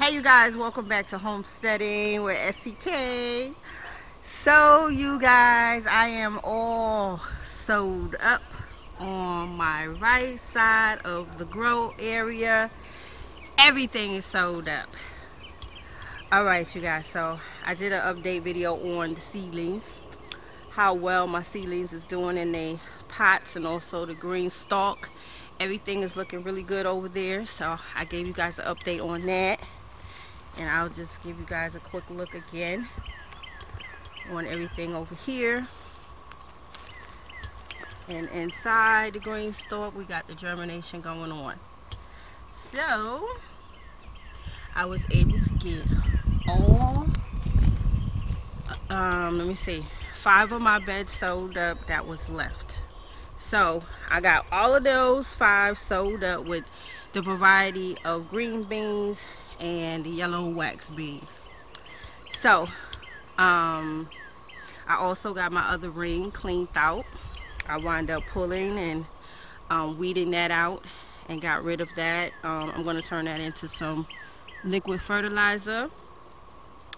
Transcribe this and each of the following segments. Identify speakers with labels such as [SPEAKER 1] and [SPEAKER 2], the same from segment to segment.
[SPEAKER 1] Hey you guys, welcome back to Homesteading with STK. So you guys, I am all sewed up on my right side of the grow area. Everything is sewed up. Alright you guys, so I did an update video on the seedlings, how well my seedlings is doing in the pots and also the green stalk. Everything is looking really good over there, so I gave you guys an update on that. And I'll just give you guys a quick look again on everything over here. And inside the green stalk, we got the germination going on. So I was able to get all, let me see, 5 of my beds sewed up that was left. So I got all of those 5 sewed up with the variety of green beans and the yellow wax beans. So I also got my other ring cleaned out. I wound up pulling and weeding that out and got rid of that. I'm going to turn that into some liquid fertilizer.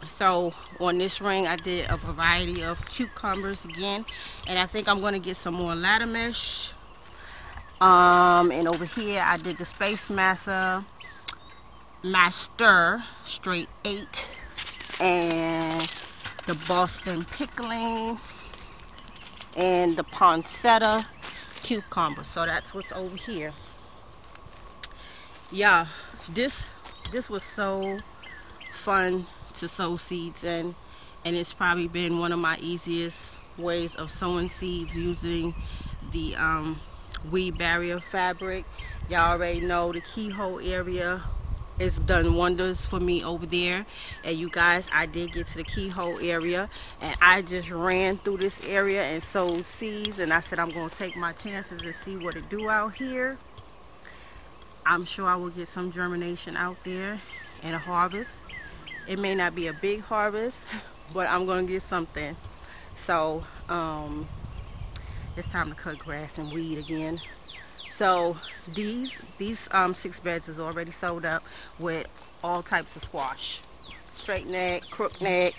[SPEAKER 1] So on this ring I did a variety of cucumbers again, and I think I'm going to get some more ladder mesh. And over here I did the Space Master straight 8 and the Boston pickling and the poinsettia cucumber. So that's what's over here. Yeah, this was so fun to sow seeds in, and it's probably been one of my easiest ways of sowing seeds using the weed barrier fabric. Y'all already know the keyhole area has done wonders for me over there. And you guys, I did get to the keyhole area and I just ran through this area and sowed seeds, and I said I'm going to take my chances and see what it do out here. I'm sure I will get some germination out there and a harvest. It may not be a big harvest, but I'm going to get something. So it's time to cut grass and weed again. So these 6 beds is already sewed up with all types of squash. Straight neck, crook neck,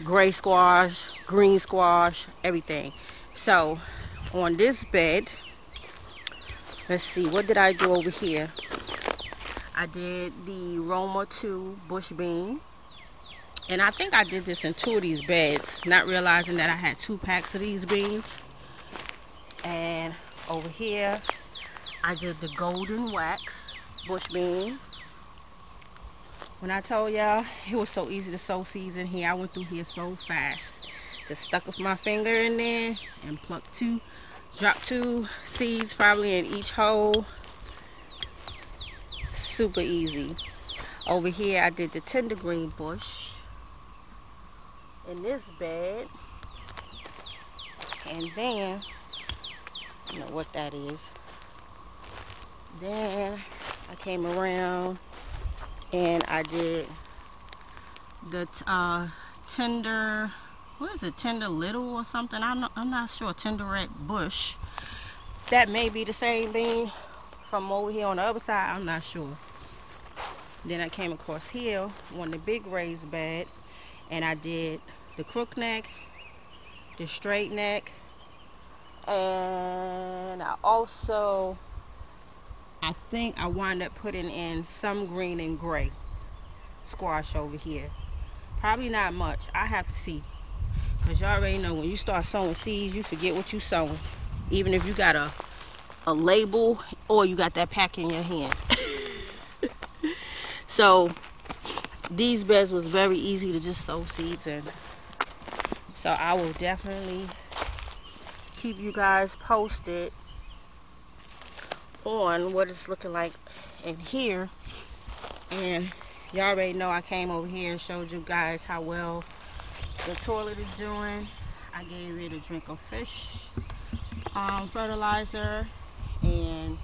[SPEAKER 1] gray squash, green squash, everything. So on this bed, let's see, what did I do over here? I did the Roma 2 bush bean. And I think I did this in 2 of these beds, not realizing that I had 2 packs of these beans. And over here, I did the golden wax bush bean. When I told y'all it was so easy to sow seeds in here, I went through here so fast. Just stuck with my finger in there and plucked 2, dropped 2 seeds probably in each hole. Super easy. Over here, I did the tender green bush in this bed, and then you know what that is. Then I came around and I did the tender, what is it, tender little or something, I'm not sure, tender red bush. That may be the same bean from over here on the other side, I'm not sure. Then I came across here on the big raised bed and I did the crook neck, the straight neck, and I think I wound up putting in some green and gray squash over here. Probably not much, I have to see, because y'all already know when you start sowing seeds you forget what you sowing, even if you got a label or you got that pack in your hand. So these beds was very easy to just sow seeds in. So I will definitely keep you guys posted on what it's looking like in here. And y'all already know I came over here and showed you guys how well the toilet is doing. I gave it a drink of fish fertilizer, and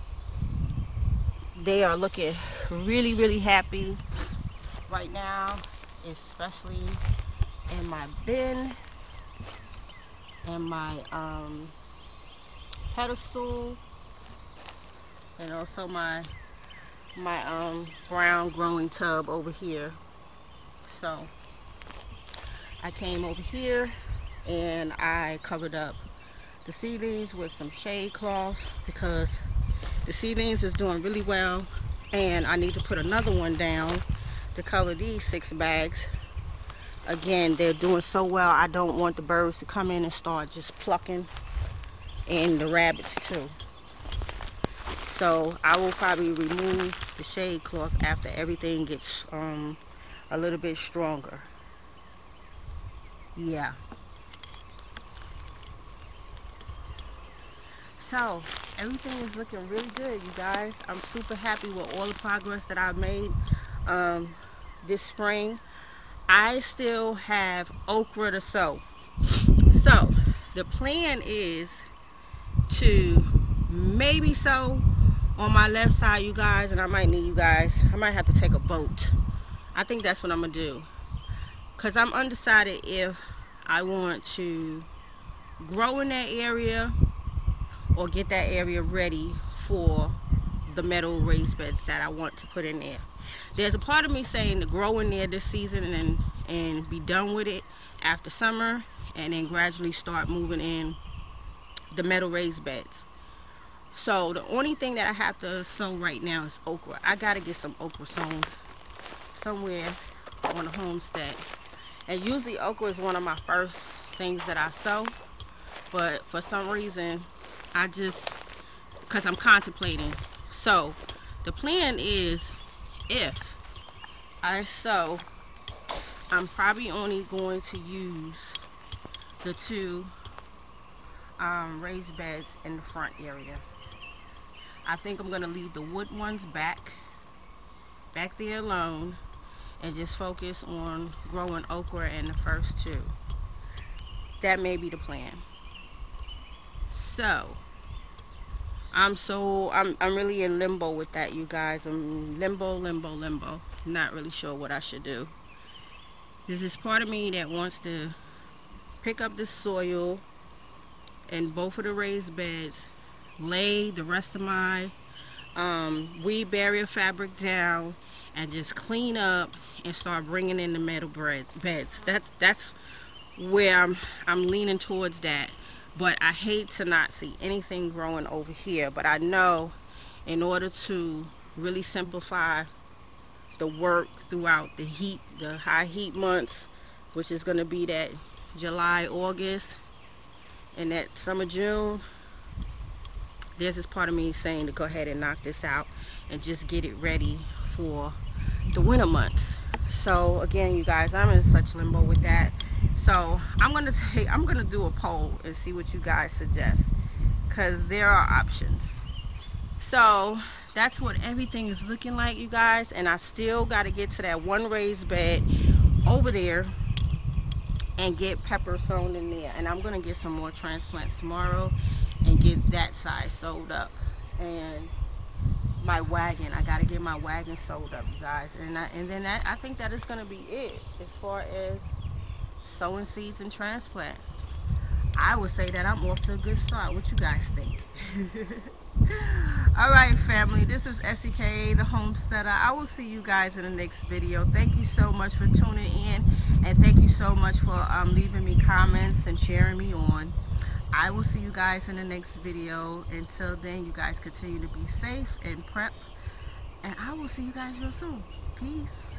[SPEAKER 1] they are looking really happy right now, especially in my bin and my pedestal, and also my my brown growing tub over here. So I came over here and I covered up the seedlings with some shade cloths because the seedlings is doing really well, and I need to put another one down to cover these 6 bags. Again, they're doing so well, I don't want the birds to come in and start just plucking, and the rabbits too. So I will probably remove the shade cloth after everything gets a little bit stronger. Yeah. So everything is looking really good, you guys. I'm super happy with all the progress that I've made this spring. I still have okra to sow. So the plan is to maybe sow on my left side, you guys, and I might need you guys. I might have to take a boat. I think that's what I'm gonna do, because I'm undecided if I want to grow in that area or get that area ready for the metal raised beds that I want to put in there. There's a part of me saying to grow in there this season and be done with it after summer, and then gradually start moving in the metal raised beds. So the only thing that I have to sow right now is okra. I gotta get some okra sown somewhere on the homestead. And usually okra is one of my first things that I sow, but for some reason because I'm contemplating. So the plan is, if I sow, I'm probably only going to use the 2 raised beds in the front area. I think I'm going to leave the wood ones back there alone and just focus on growing okra in the first 2. That may be the plan. So I'm really in limbo with that, you guys. I'm limbo. Not really sure what I should do. There's this part of me that wants to pick up this soil in both of the raised beds, lay the rest of my weed barrier fabric down, and just clean up and start bringing in the metal beds. That's where I'm leaning towards that. But I hate to not see anything growing over here. But I know in order to really simplify the work throughout the high heat months, which is going to be that July, August, and that summer, June, there's this part of me saying to go ahead and knock this out and just get it ready for the winter months. So again, you guys, I'm in such limbo with that. So I'm gonna do a poll and see what you guys suggest, because there are options. So that's what everything is looking like, you guys, and I still got to get to that 1 raised bed over there and get pepper sown in there. And I'm gonna get some more transplants tomorrow and get that side sewed up. And my wagon, I got to get my wagon sewed up, you guys. And then I think that is gonna be it as far as sowing seeds and transplant. I would say that I'm off to a good start. What you guys think? Alright, family, this is SEK the Homesteader. I will see you guys in the next video. Thank you so much for tuning in, and thank you so much for leaving me comments and cheering me on. I will see you guys in the next video. Until then, you guys continue to be safe and prep, and I will see you guys real soon. Peace.